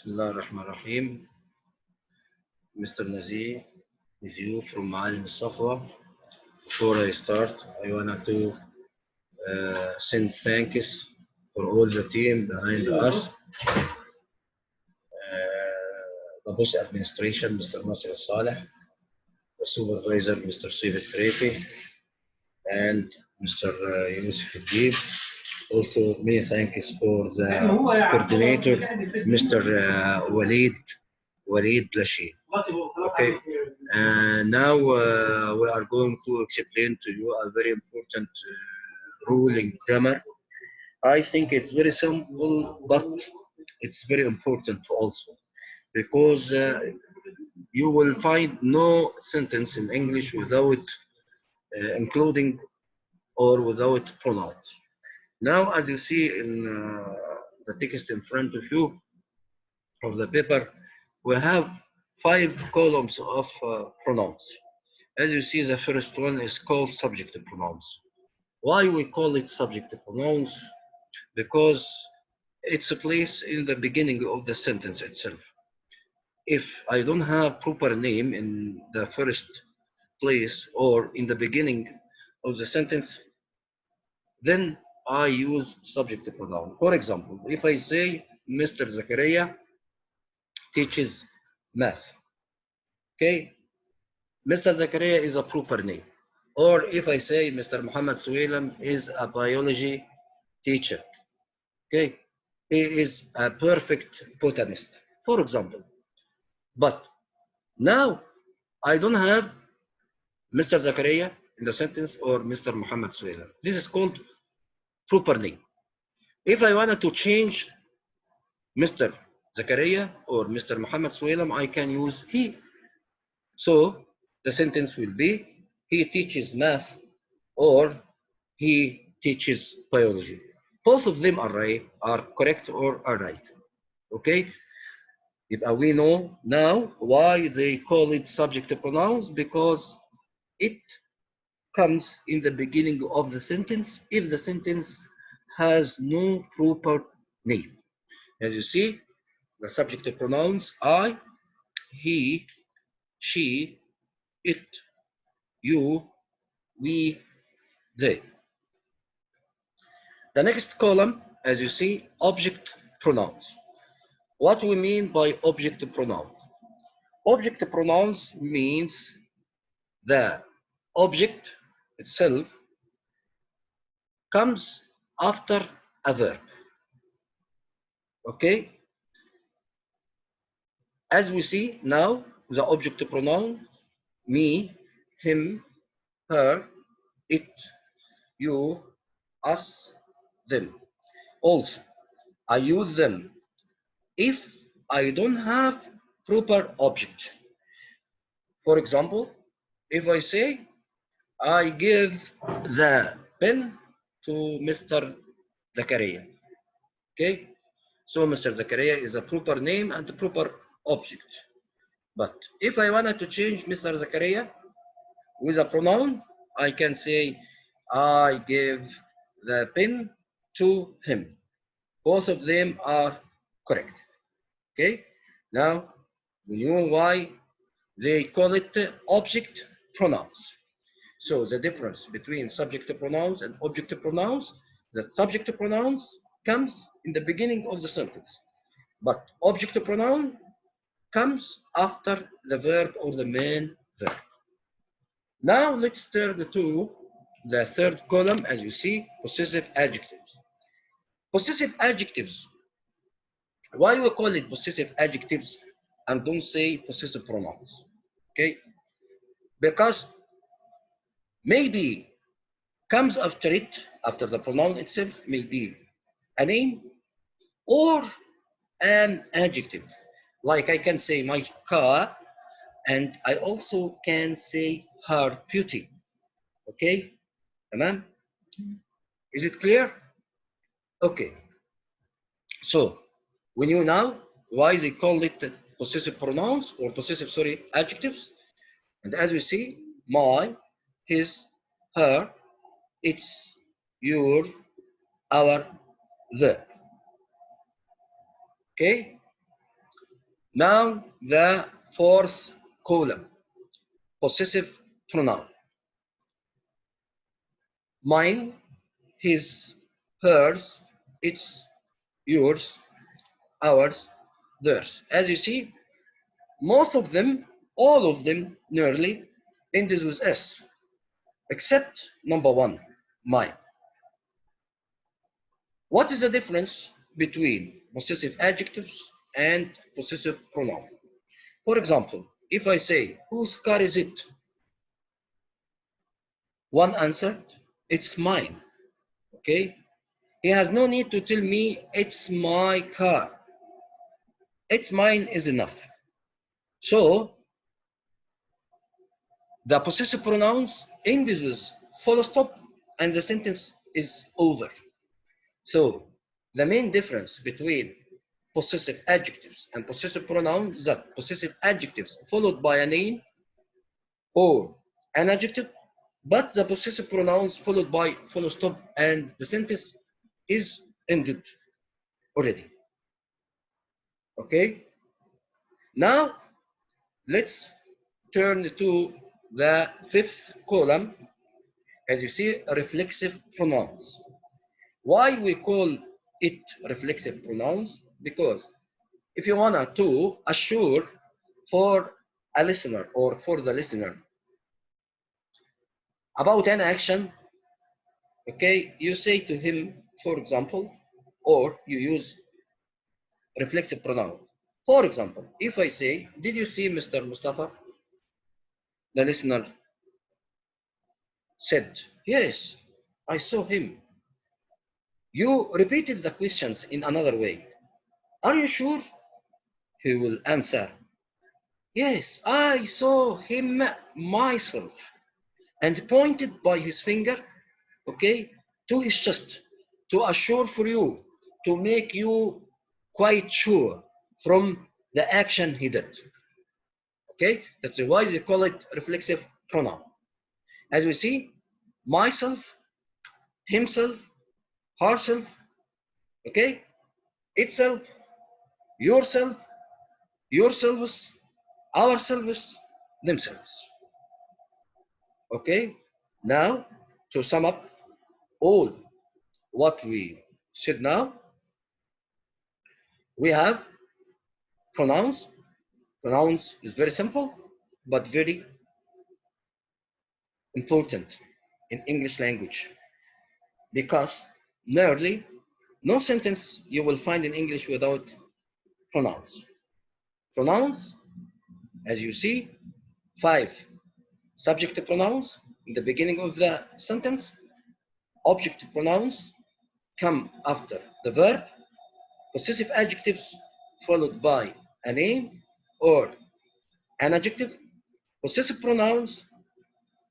Bismillah ar-Rahman ar-Rahim. Mr. Nazir, with you from Maalim Safwa. Before I start, I wanted to send thanks for all the team behind us. The boss administration, Mr. Nasir Saleh, the supervisor, Mr. Sif Trefi, and Mr. Yusuf Adib. Also, many thanks for the coordinator, Mr. Walid Lashid. Okay. Now we are going to explain to you a very important rule in grammar. I think it's very simple, but it's very important also because you will find no sentence in English without including or without pronouns. Now, as you see in the text in front of you of the paper, we have 5 columns of pronouns. As you see, the first one is called subjective pronouns. Why we call it subjective pronouns? Because it's a place in the beginning of the sentence itself. If I don't have proper name in the first place or in the beginning of the sentence, then I use subjective pronoun. For example, if I say Mr. Zakaria teaches math, okay? Mr. Zakaria is a proper name. Or if I say Mr. Muhammad Suwailam is a biology teacher, okay? He is a perfect botanist, for example. But now I don't have Mr. Zakaria in the sentence or Mr. Muhammad Suwailam. This is called proper name. If I wanted to change Mr. Zakaria or Mr. Muhammad Suwailam, I can use he. So the sentence will be he teaches math or he teaches biology. Both of them are correct or are right. Okay? We know now why they call it subjective pronouns, because it comes in the beginning of the sentence if the sentence has no proper name. As you see, the subjective pronouns I, he, she, it, you, we, they. The next column, as you see, object pronouns. What we mean by object pronoun? Object pronouns means the object itself comes after a verb. Okay? As we see now, the object pronoun me, him, her, it, you, us, them. Also, I use them if I don't have proper object. For example, if I say I give the pen to Mr. Zakaria. Okay? So Mr. Zakaria is a proper name and a proper object. But if I wanted to change Mr. Zakaria with a pronoun, I can say I give the pen to him. Both of them are correct. Okay? Now, we know why they call it object pronouns. So the difference between subjective pronouns and objective pronouns, that subjective pronouns comes in the beginning of the sentence, but objective pronoun comes after the verb or the main verb. Now let's turn to the third column. As you see, possessive adjectives. Possessive adjectives. Why we call it possessive adjectives and don't say possessive pronouns? Okay? Because maybe comes after it, after the pronoun itself, may be a name or an adjective. Like I can say my car, and I also can say her beauty. Okay? Tamam? Is it clear? Okay. So, we know now why they call it possessive pronouns or possessive, adjectives. And as we see, my, his, her, it's, your, our, the. Okay? Now the fourth column, possessive pronoun. Mine, his, hers, its, yours, ours, theirs. As you see, most of them, all of them nearly, ends with S, except number one, mine. What is the difference between possessive adjectives and possessive pronoun? For example, if I say, whose car is it? One answered, it's mine. Okay? He has no need to tell me, it's my car. It's mine is enough. So, the possessive pronouns end with full stop and the sentence is over. So, the main difference between possessive adjectives and possessive pronouns is that possessive adjectives followed by a name or an adjective, but the possessive pronouns followed by full stop and the sentence is ended already. Okay? Now, let's turn to the fifth column. As you see, reflexive pronouns. Why we call it reflexive pronouns? Because if you want to assure for a listener or for the listener about an action, okay, you say to him, for example, or you use reflexive pronoun. For example, if I say, did you see Mr. Mustafa? The listener said, yes, I saw him. You repeated the questions in another way. Are you sure? He will answer, yes, I saw him myself, and pointed by his finger, okay, to his chest to assure for you, to make you quite sure from the action he did. Okay, that's why they call it reflexive pronoun. As we see, myself, himself, herself, okay, itself, yourself, yourselves, ourselves, themselves. Okay, now to sum up all what we said now, we have pronouns. Pronouns is very simple, but very important in English language because nearly no sentence you will find in English without pronouns. Pronouns, as you see, 5 subject pronouns in the beginning of the sentence. Object pronouns come after the verb. Possessive adjectives followed by a name or an adjective. Possessive pronouns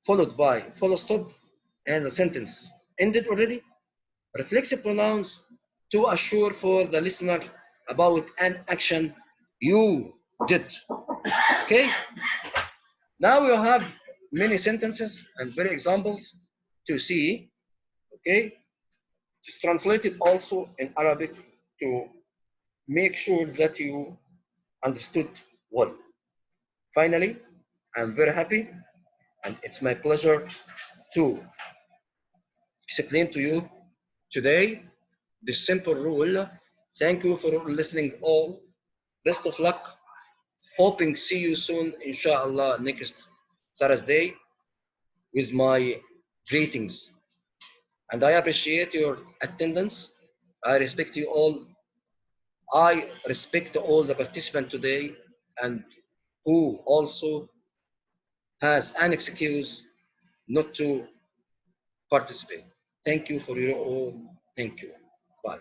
followed by full stop and the sentence ended already. Reflexive pronouns to assure for the listener about an action you did. Okay? Now you have many sentences and very examples to see. Okay? Just translate it also in Arabic to make sure that you understood well. Finally, I'm very happy and it's my pleasure to explain to you today this simple rule. Thank you for listening all. Best of luck. Hoping see you soon, inshallah, next Thursday with my greetings. And I appreciate your attendance. I respect you all. I respect all the participants today and who also has an excuse not to participate. Thank you for your all. Thank you. Bye.